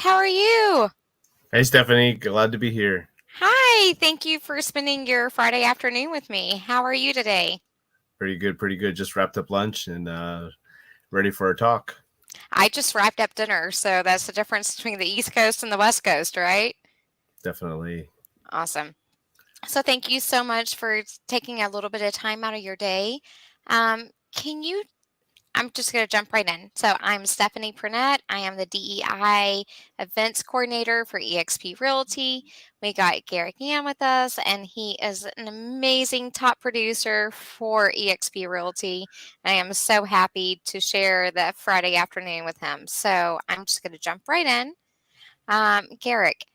How are you? Hey, Stephanie. Glad to be here. Hi, thank you for spending your Friday afternoon with me. How are you today? Pretty good, pretty good. Just wrapped up lunch and ready for a talk. I just wrapped up dinner, so that's the difference between the East Coast and the West Coast, right? Definitely. Awesome. So thank you so much for taking a little bit of time out of your day. Can you I'm just going to jump right in. So I'm Stephanie Purnett. I am the DEI events coordinator for eXp Realty. We got Garrick Yan with us, and he is an amazing top producer for eXp Realty. I am so happy to share the Friday afternoon with him. So I'm just going to jump right in. Garrick,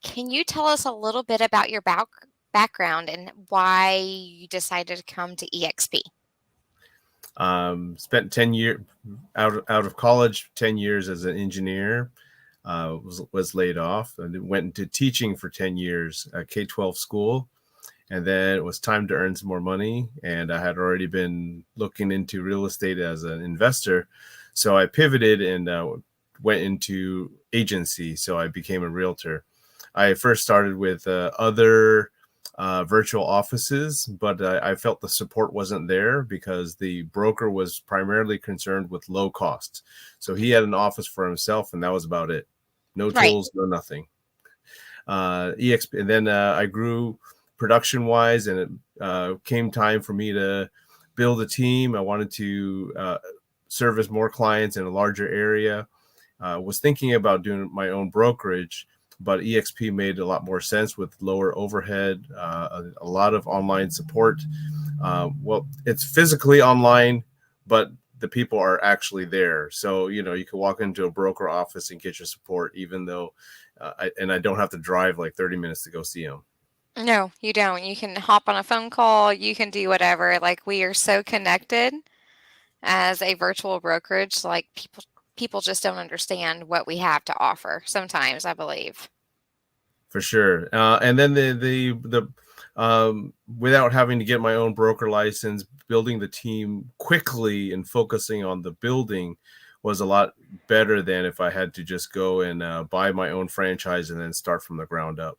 can you tell us a little bit about your background and why you decided to come to eXp? Spent 10 years out of college, 10 years as an engineer. Was laid off and went into teaching for 10 years at K-12 school. And then it was time to earn some more money. And I had already been looking into real estate as an investor. So I pivoted and went into agency. So I became a realtor. I first started with other virtual offices, but I felt the support wasn't there because the broker was primarily concerned with low costs. So he had an office for himself, and that was about it. No Right. tools, no nothing. EXP, and then I grew production wise, and it came time for me to build a team. I wanted to service more clients in a larger area. Was thinking about doing my own brokerage, but eXp made a lot more sense with lower overhead, a lot of online support. Well, it's physically online, but the people are actually there. So, you can walk into a broker office and get your support, even though, I don't have to drive like 30 minutes to go see them. No, you don't. You can hop on a phone call, you can do whatever. Like we are so connected as a virtual brokerage, like people just don't understand what we have to offer sometimes, I believe. For sure. And then without having to get my own broker license, building the team quickly and focusing on the building was a lot better than if I had to just go and buy my own franchise and then start from the ground up.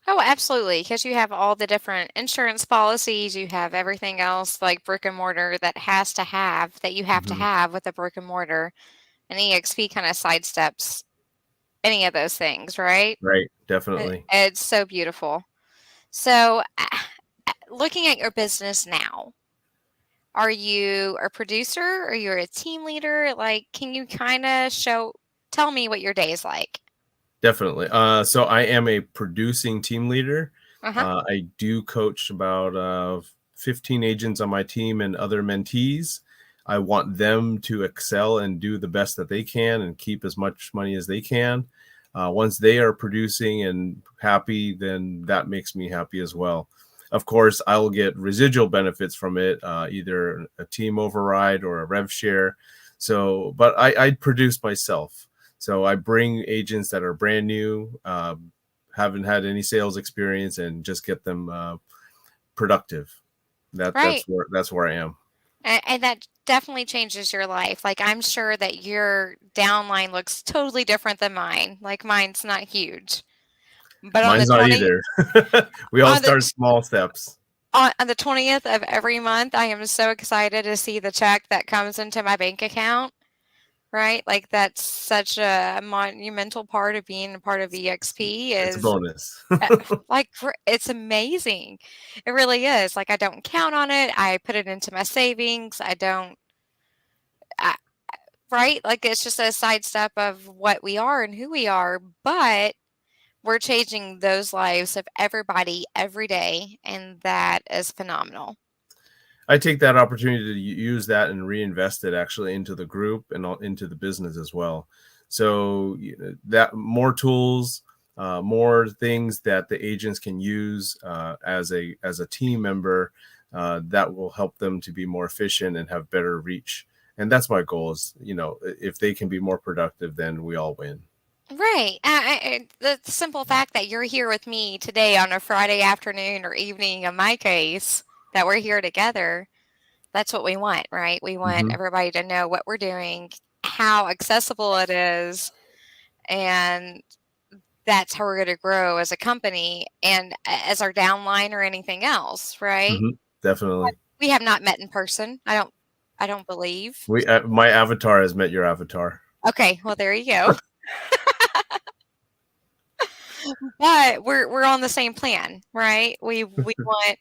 Oh, absolutely, because you have all the different insurance policies, you have everything else like brick and mortar that you have to Mhm. have with a brick and mortar. And EXP kind of sidesteps any of those things, right? Right. Definitely. It's so beautiful. So, looking at your business now, are you a producer? Are you a team leader? Like, can you kind of tell me what your day is like? Definitely. So I am a producing team leader. Uh-huh. I do coach about 15 agents on my team and other mentees. I want them to excel and do the best that they can and keep as much money as they can. Once they are producing and happy, then that makes me happy as well. Of course, I will get residual benefits from it, either a team override or a rev share. So, but I produce myself. So I bring agents that are brand new, haven't had any sales experience, and just get them productive. That Right. that's where I am. And that definitely changes your life. Like, I'm sure that your downline looks totally different than mine. Like, mine's not huge. But Mine's not either. We all on the start small steps. on the 20th of every month, I am so excited to see the check that comes into my bank account. Right? Like that's such a monumental part of being a part of EXP It's a is bonus. it's amazing. It really is. Like I don't count on it. I put it into my savings. I don't I, right? Like it's just a sidestep of what we are and who we are, but we're changing those lives of everybody every day and that is phenomenal. I take that opportunity to use that and reinvest it actually into the group and into the business as well. So that more tools, more things that the agents can use as a team member, that will help them to be more efficient and have better reach. And that's my goal is, if they can be more productive, then we all win. Right. The simple fact that you're here with me today on a Friday afternoon or evening, in my case, that we're here together, that's what we want, right? We want Hmm. everybody to know what we're doing, how accessible it is, and that's how we're going to grow as a company and as our downline or anything else, right? Definitely. We have not met in person. I don't believe. My avatar has met your avatar. Okay, well there you go. But we're on the same plan, right? We want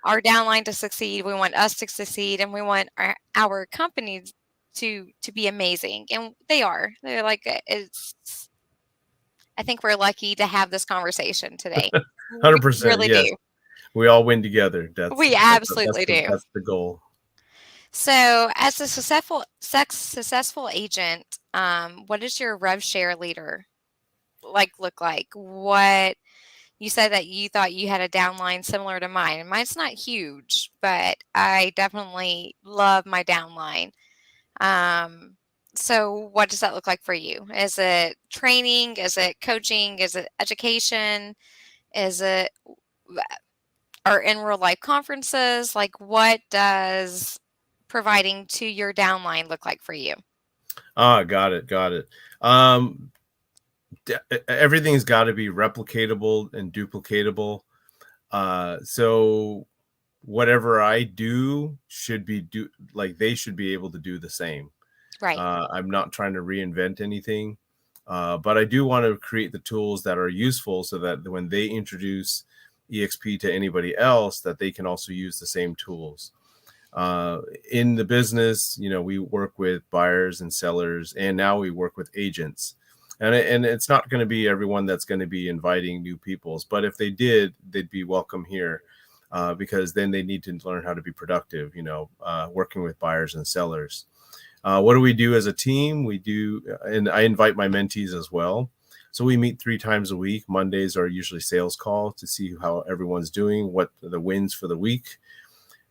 our downline to succeed. We want us to succeed, and we want our companies to be amazing, and they are. They're like it's. I think we're lucky to have this conversation today. We 100%. really Yes. do. We all win together. We absolutely do. That's the goal. So, as a successful agent, what does your rev share leader look like? What you said that you thought you had a downline similar to mine. And mine's not huge, but I definitely love my downline. Um, so, what does that look like for you? Is it training? Is it coaching? Is it education? Is it or in real life conferences? Like, what does providing to your downline look like for you? Got it. Got it. Everything's got to be replicatable and duplicatable. So whatever I do should be like they should be able to do the same. Right. I'm not trying to reinvent anything, but I do want to create the tools that are useful so that when they introduce eXp to anybody else, that they can also use the same tools. In the business, we work with buyers and sellers, and now we work with agents. And it's not going to be everyone that's going to be inviting new peoples, but if they did, they'd be welcome here because then they need to learn how to be productive, working with buyers and sellers. What do we do as a team? We do, and I invite my mentees as well. So we meet 3 times a week. Mondays are usually sales call to see how everyone's doing, what the wins for the week.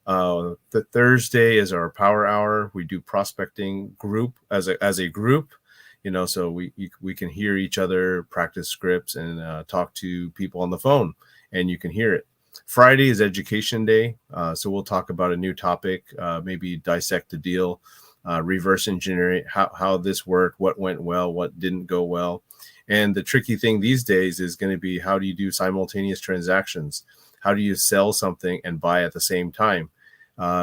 The Thursday is our power hour. We do prospecting group as a group, so we can hear each other, practice scripts, and talk to people on the phone, and you can hear it. Friday is education day, so we'll talk about a new topic, maybe dissect the deal, reverse engineering how this worked, what went well, what didn't go well. And the tricky thing these days is going to be, how do you do simultaneous transactions? How do you sell something and buy at the same time?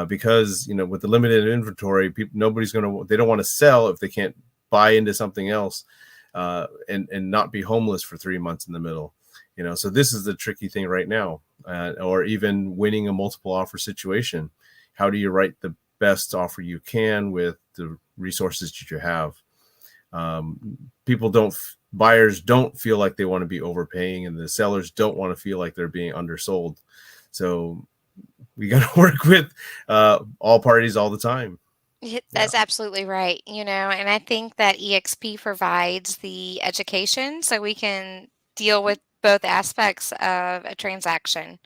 Because with the limited inventory, they don't want to sell if they can't buy into something else and not be homeless for 3 months in the middle. So this is the tricky thing right now, or even winning a multiple offer situation. How do you write the best offer you can with the resources that you have? Buyers don't feel like they want to be overpaying, and the sellers don't want to feel like they're being undersold. So we got to work with all parties all the time. That's absolutely right. And I think that eXp provides the education so we can deal with both aspects of a transaction.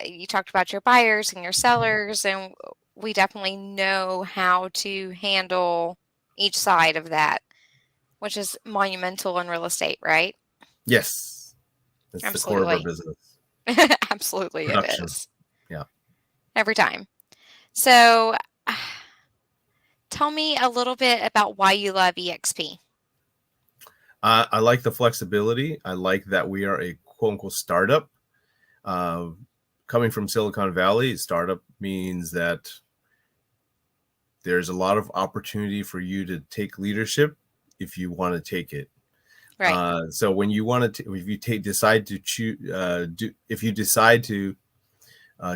You talked about your buyers and your sellers, and we definitely know how to handle each side of that, which is monumental in real estate, right? Yes. It's the core of our Absolutely. business. Absolutely, it Production. is. Yeah. Every time. So, tell me a little bit about why you love eXp. I like the flexibility. I like that we are a quote unquote startup. Coming from Silicon Valley, startup means that there's a lot of opportunity for you to take leadership if you want to take it. Right. So when you want to, if you decide to choose, if you decide to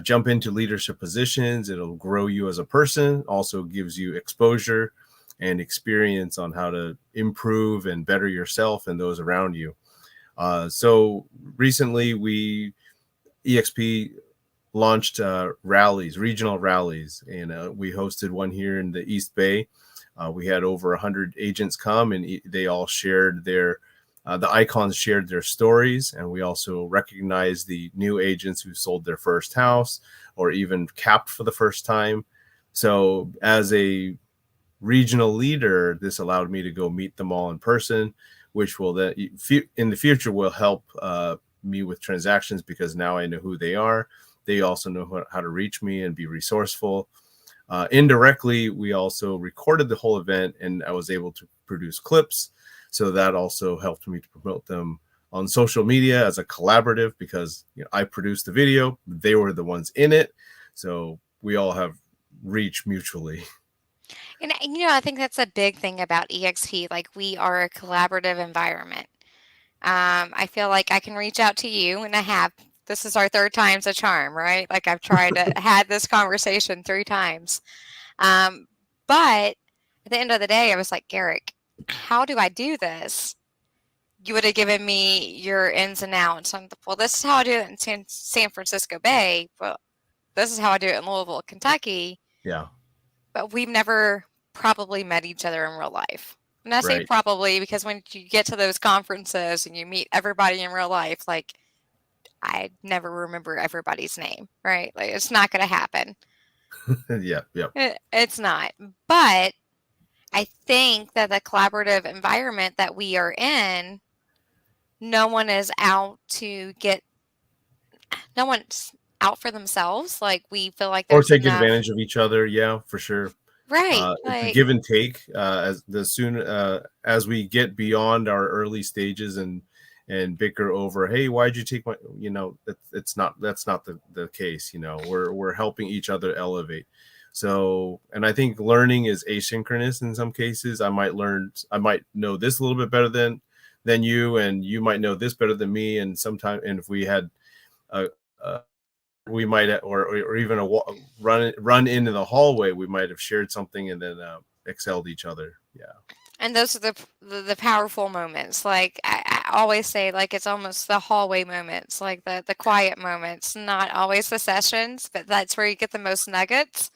jump into leadership positions, it'll grow you as a person. Also gives you exposure and experience on how to improve and better yourself and those around you. So recently, eXp launched regional rallies, and we hosted one here in the East Bay. We had over 100 agents come, and they all shared the icons shared their stories, and we also recognized the new agents who sold their first house or even capped for the first time. So as a regional leader, this allowed me to go meet them all in person, which will then in the future will help me with transactions, because now I know who they are. They also know how to reach me and be resourceful. Indirectly, we also recorded the whole event, and I was able to produce clips So that also helped me to promote them on social media as a collaborative, because I produced the video, they were the ones in it, so we all have reach mutually. And I think that's a big thing about EXP. Like, we are a collaborative environment. I feel like I can reach out to you, and I have. This is our third time's a charm, right? Like, I've tried to had this conversation 3 times. Um, but at the end of the day, I was like, Garrick, how do I do this? You would have given me your ins and outs. Well, this is how I do it in San Francisco Bay. Well, this is how I do it in Louisville, Kentucky. Yeah, But we've never probably met each other in real life. And I say right. probably because when you get to those conferences and you meet everybody in real life, like, I never remember everybody's name, right? Like, it's not going to happen. Yeah, yeah. It's not. But I think that the collaborative environment that we are in, no one is out to get, no one's out for themselves. Like, we feel like Or there's take enough, advantage of each other. Yeah, for sure. right? It's a Like, give and take. As we get beyond our early stages and bicker over, hey, why'd you take my, that's not the case. We're helping each other elevate. So, and I think learning is asynchronous in some cases. I might know this a little bit better than you, and you might know this better than me. And if we had a, we might, or even run into the hallway, we might have shared something and then excelled each other. Yeah. and those are the powerful moments. Like, I always say, like, it's almost the hallway moments, like the quiet moments, not always the sessions, but that's where you get the most nuggets.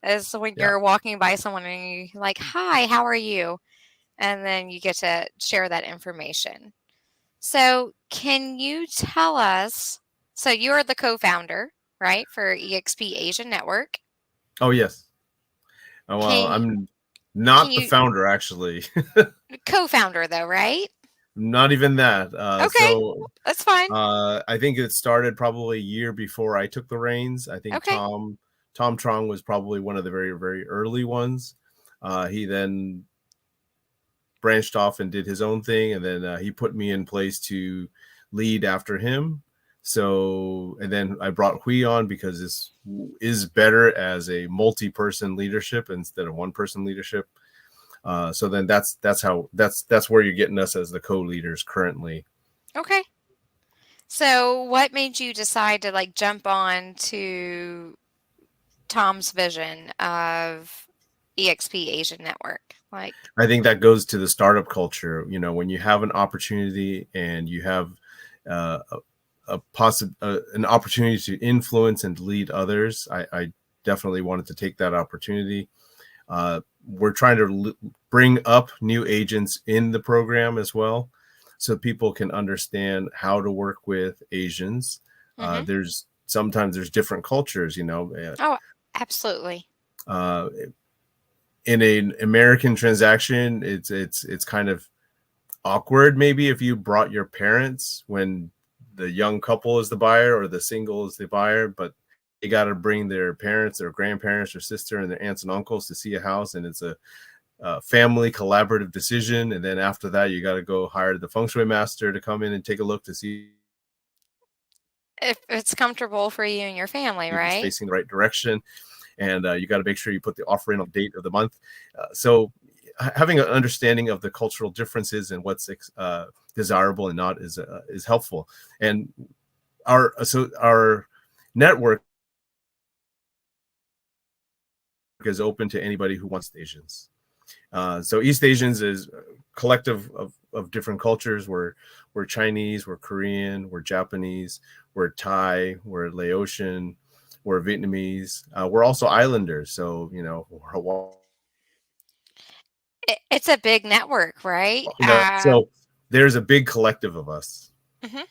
Is when Yeah. you're walking by someone and you're like, "Hi, how are you?" And then you get to share that information. So, can you tell us? So, you are the co-founder, right, for eXp Asian Network. Oh, yes. Well, Can I'm can not the you founder, actually. co-founder though, right? Not even that. Okay, that's fine. I think it started probably a year before I took the reins. I think Okay. Tom Trong was probably one of the very, very early ones. He then branched off and did his own thing, and then he put me in place to lead after him. So, and then I brought Hui on because this is better as a multi-person leadership instead of one-person leadership. So then that's where you're getting us as the co-leaders currently. Okay. So, what made you decide to, like, jump on to Tom's vision of eXp Asian Network? Like, I think that goes to the startup culture. When you have an opportunity and you have uh, an opportunity to influence and lead others, I definitely wanted to take that opportunity. We're trying to bring up new agents in the program as well, so people can understand how to work with Asians. mm-hmm. Sometimes there's different cultures, Oh, absolutely. uh, in an American transaction, it's kind of awkward maybe if you brought your parents when the young couple is the buyer or the single is the buyer, but they got to bring their parents, their grandparents, their sister, and their aunts and uncles to see a house, and it's a family collaborative decision. And then after that, you got to go hire the feng shui master to come in and take a look to see If it's comfortable for you and your family, if it's right? facing the right direction. And you got to make sure you put the offer in on the date of the month. So having an understanding of the cultural differences and what's desirable and not is helpful. And our network is open to anybody who wants Asians. So East Asians is a collective of different cultures. We're Chinese, we're Korean, we're Japanese, we're Thai, we're Laotian, we're Vietnamese. We're also islanders. So, It's a big network, right? so there's a big collective of us. Mhm.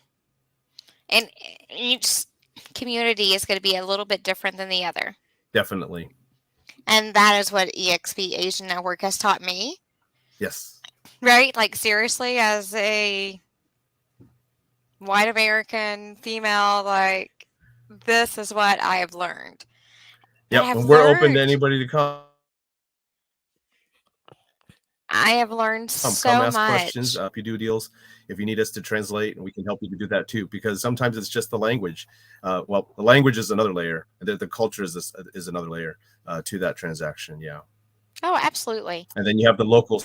And each community is going to be a little bit different than the other. Definitely. And that is what eXp Asian Network has taught me, Yes. right? Like, seriously, as a white American female, like, this is what I have learned. But Yep. I've And we're open to learned, anybody to come. I have learned Come so ask questions. much. If you do deals, if you need us to translate, and we can help you to do that too, because sometimes it's just the language. Well, the language is another layer. The culture is another layer to that transaction. Yeah. Oh, absolutely. And then you have the local,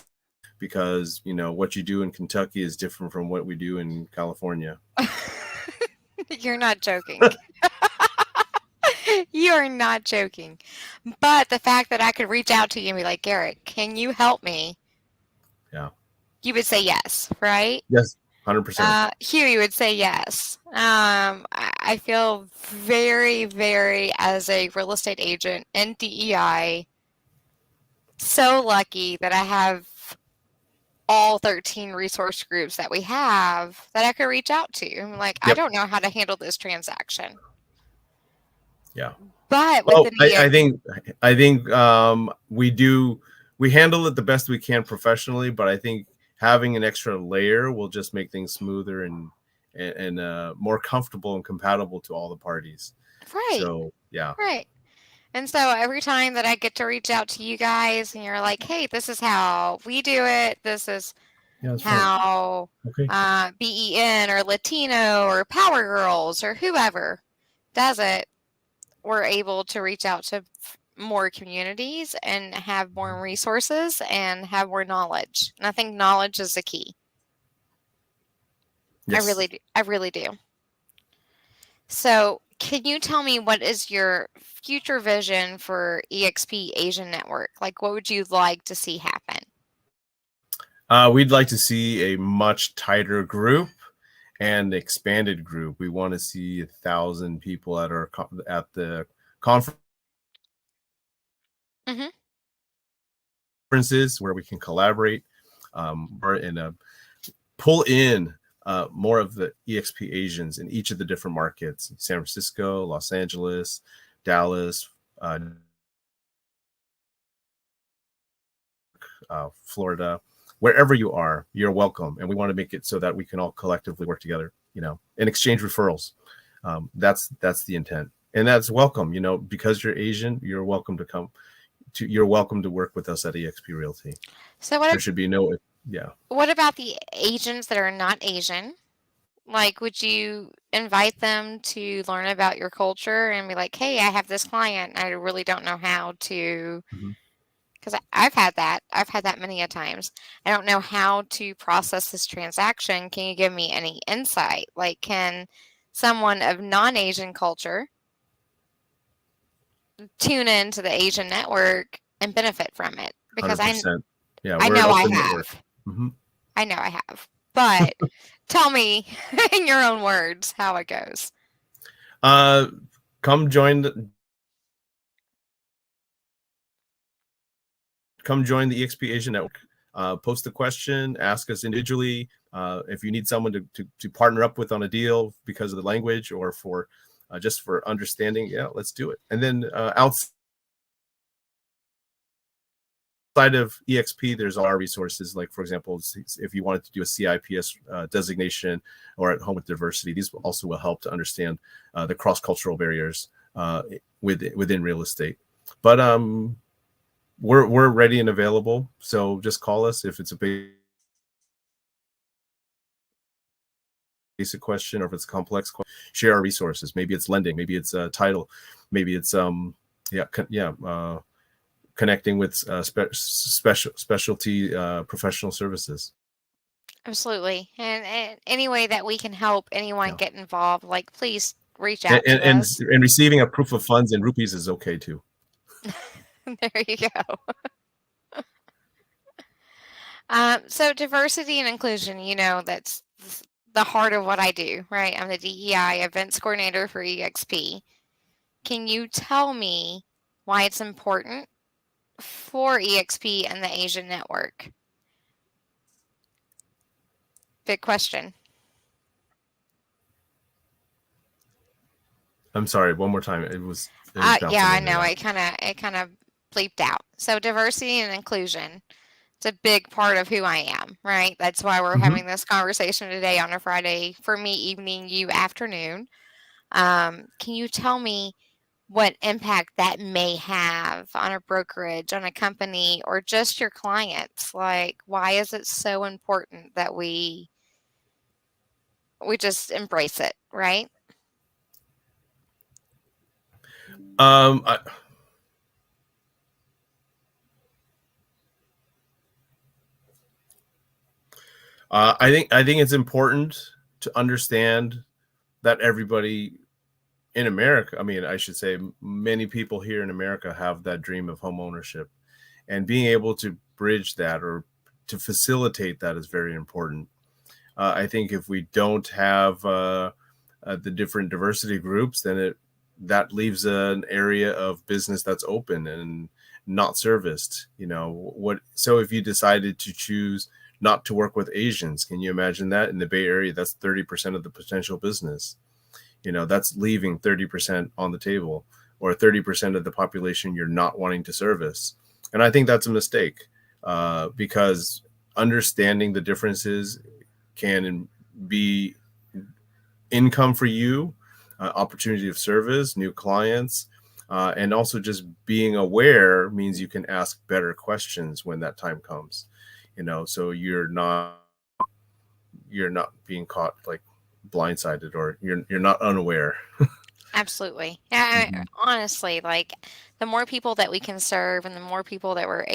because what you do in Kentucky is different from what we do in California. You're not joking. You are not joking. But the fact that I could reach out to you and be like, Garrett, can you help me? Yeah. You would say yes, right? Yes. 100%. Here you would say yes. I feel very, very, as a real estate agent in DEI, so lucky that I have all 13 resource groups that we have that I could reach out to. I'm like, I Yep. don't know how to handle this transaction. Yeah. But with Well, an I think we handle it the best we can professionally, but I think having an extra layer will just make things smoother and more comfortable and compatible to all the parties. right, So yeah. right. And so every time that I get to reach out to you guys and you're like, hey, this is how we do it, this is Yeah, that's right. how Okay. BEN or Latino or Power Girls or whoever does it, we're able to reach out to more communities and have more resources and have more knowledge. And I think knowledge is the key. I Yes. really do. I really do. So, can you tell me what is your future vision for eXp Asian Network? Like, what would you like to see happen? We'd like to see a much tighter group and expanded group. We want to see 1,000 people at the conferences Hmm. where we can collaborate, or pull in more of the eXp Asians in each of the different markets: San Francisco, Los Angeles, Dallas, Florida. Wherever you are, you're welcome, and we want to make it so that we can all collectively work together, and exchange referrals. That's the intent, and that's welcome. Because you're Asian, you're welcome to come. You're welcome to work with us at eXp Realty. So, There should be no, yeah. what about the agents that are not Asian? Like, would you invite them to learn about your culture and be like, hey, I have this client. I really don't know how to, Mhm. because I've had that. I've had that many a times. I don't know how to process this transaction. Can you give me any insight? Like, can someone of non-Asian culture tune into the Asian network and benefit from it? Because 100%. Yeah, I we're an know I open network. have. Hmm. I know I have. But tell me in your own words how it goes. Uh, come join the eXp Asian Network. Post a question, ask us individually. If you need someone to partner up with on a deal because of the language, or for just for understanding, yeah, let's do it. And then outside of eXp, there's our resources. Like, for example, if you wanted to do a CIPS designation, or at home with diversity, these also will help to understand the cross-cultural barriers within real estate. But we're ready and available. So just call us if it's a basic question, or if it's a complex question. Share our resources. Maybe it's lending, maybe it's title, maybe it's connecting with specialty professional services. Absolutely. And any way that we can help anyone Yeah. get involved, like, please reach and, out to and us. and receiving a proof of funds in rupees is okay too. There you go. So diversity and inclusion, that's the heart of what I do, right? I'm the DEI events coordinator for eXp. Can you tell me why it's important for eXp and the Asian network? Big question. I'm sorry, one more time. It was Yeah, bouncing I in and know. out. It kind of bleeped out. So diversity and inclusion. It's a big part of who I am, right? That's why we're Mm-hmm. having this conversation today on a Friday, for me evening, you afternoon. Can you tell me what impact that may have on a brokerage, on a company, or just your clients. Like, why is it so important that we just embrace it, right? Um, I, I think it's important to understand that everybody in America, I mean, I should say many people here in America have that dream of home ownership, and being able to bridge that or to facilitate that is very important. I think if we don't have the different diversity groups, then that leaves an area of business that's open and not serviced. So if you decided to choose not to work with Asians, can you imagine that in the Bay Area? That's 30% of the potential business. That's leaving 30% on the table, or 30% of the population you're not wanting to service. And I think that's a mistake, because understanding the differences can be income for you, opportunity of service, new clients, and also just being aware means you can ask better questions when that time comes. So you're not being caught like blindsided, or you're not unaware. Absolutely. Yeah, Mhm. honestly, like the more people that we can serve and the more people that we're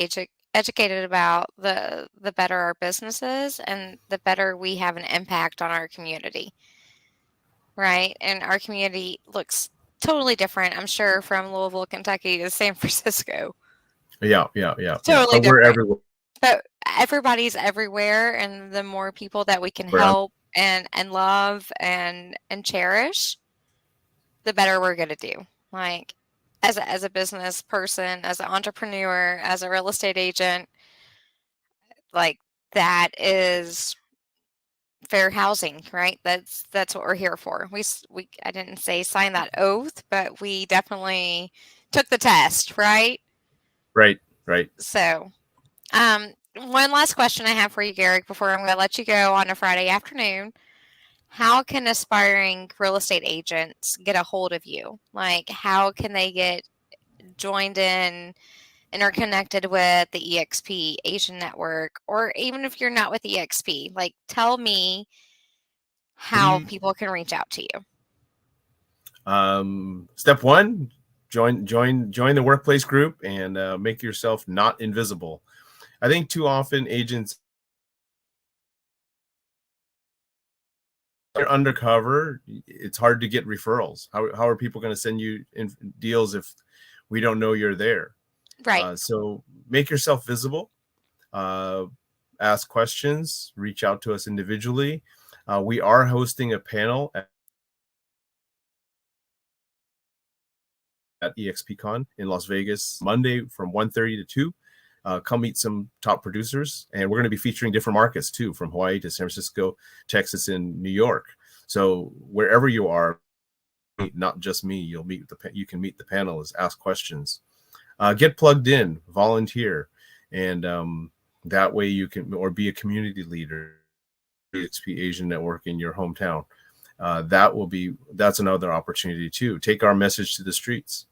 educated about, the better our business is and the better we have an impact on our community, right? And our community looks totally different, I'm sure, from Louisville, Kentucky to San Francisco. Yeah, yeah, yeah, yeah. Totally But we're different. everywhere But everybody's everywhere, and the more people that we can around. help and love and cherish, the better we're going to do. Like as a business person, as an entrepreneur, as a real estate agent, like that is fair housing, right? That's what we're here for. We I didn't say sign that oath, but we definitely took the test, right? Right, right. So, one last question I have for you, Garrick, before I'm going to let you go on a Friday afternoon. How can aspiring real estate agents get a hold of you? Like, how can they get joined in and are connected with the eXp Asian Network, or even if you're not with eXp, like tell me how We people can reach out to you. Step one, join the workplace group, and make yourself not invisible. I think too often agents are undercover. It's hard to get referrals. How are people going to send you deals if we don't know you're there? Right. So make yourself visible. Uh, Ask questions. Reach out to us individually. We are hosting a panel at eXpCon in Las Vegas Monday from 1:30 to 2. Come meet some top producers, and we're going to be featuring different markets too, from Hawaii to San Francisco, Texas, and New York. So wherever you are, not just me, you can meet the panelists, ask questions, get plugged in, volunteer, and that way you can, or be a community leader, eXp Asian Network in your hometown. That's another opportunity too. Take our message to the streets.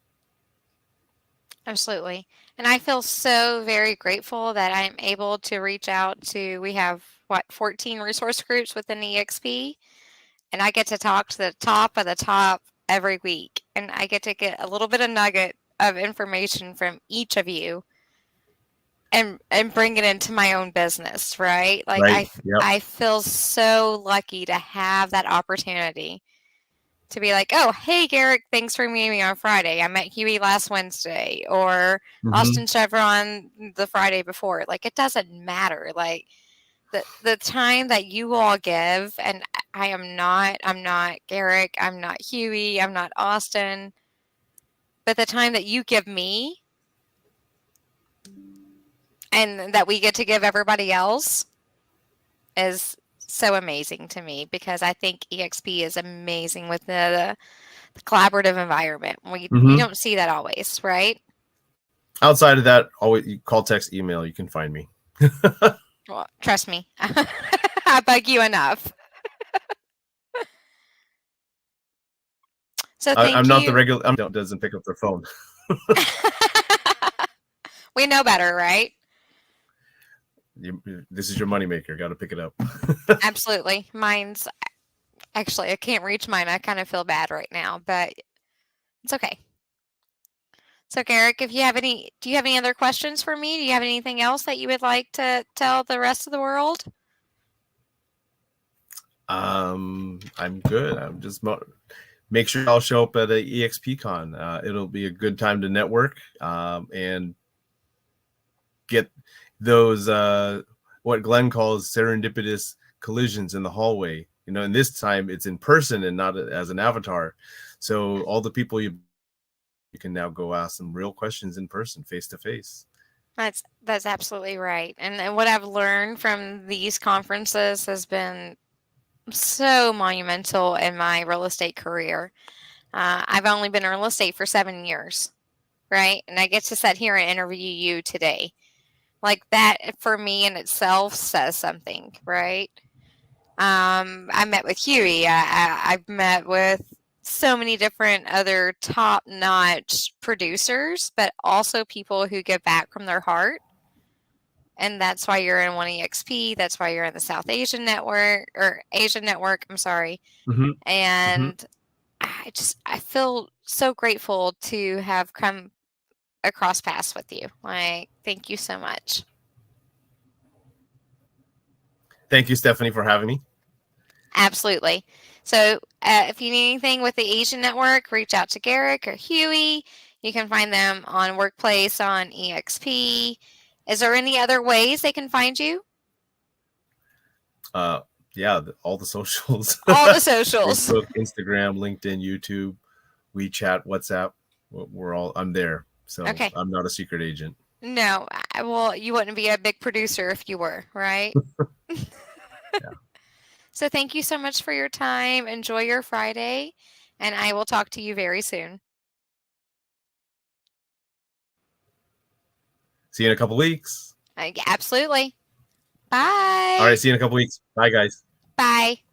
Absolutely. And I feel so very grateful that I'm able to reach out to, we have what, 14 resource groups within EXP, and I get to talk to the top of the top every week. And I get to get a little bit of nugget of information from each of you and bring it into my own business, right? Like Right. Yep. I feel so lucky to have that opportunity to be like, oh, hey, Garrick, thanks for meeting me on Friday. I met Huey last Wednesday, or Mm-hmm. Austin Chevron the Friday before. Like, it doesn't matter. Like, the time that you all give, and I'm not Garrick, I'm not Huey, I'm not Austin, but the time that you give me and that we get to give everybody else is so amazing to me because I think EXP is amazing with the collaborative environment. We Mm-hmm. don't see that always, right? Outside of that, always call, text, email. You can find me. Well, trust me, I bug you enough. So I'm thank not the you. regular. Doesn't pick up their phone. We know better, right? This is your moneymaker. Got to pick it up. Absolutely. Mine's actually, I can't reach mine. I kind of feel bad right now, but it's okay. So, Garrick, if you have any, do you have any other questions for me? Do you have anything else that you would like to tell the rest of the world? I'm good. I'm just make sure I'll show up at a EXPCon. It'll be a good time to network and get those what Glenn calls serendipitous collisions in the hallway. And this time it's in person and not as an avatar. So all the people you can now go ask them real questions in person, face to face. That's absolutely right. And what I've learned from these conferences has been so monumental in my real estate career. I've only been in real estate for 7 years, right? And I get to sit here and interview you today. Like that for me in itself says something, right? I met with Huey. I've met with so many different other top-notch producers, but also people who give back from their heart. And that's why you're in one eXp. That's why you're in the South Asian Network or Asian Network. I'm sorry. Mm-hmm. And I feel so grateful to have come across paths with you. Like, thank you so much. Thank you, Stephanie, for having me. Absolutely. So, if you need anything with the Asian Network, reach out to Garrick or Huey. You can find them on Workplace on eXp. Is there any other ways they can find you? Yeah, all the socials. All the socials. Facebook, Instagram, LinkedIn, YouTube, WeChat, WhatsApp. I'm there. So Okay. I'm not a secret agent. No, well, you wouldn't be a big producer if you were, right? Yeah. So thank you so much for your time. Enjoy your Friday, and I will talk to you very soon. See you in a couple weeks. Absolutely. Bye. All right. See you in a couple weeks. Bye, guys. Bye.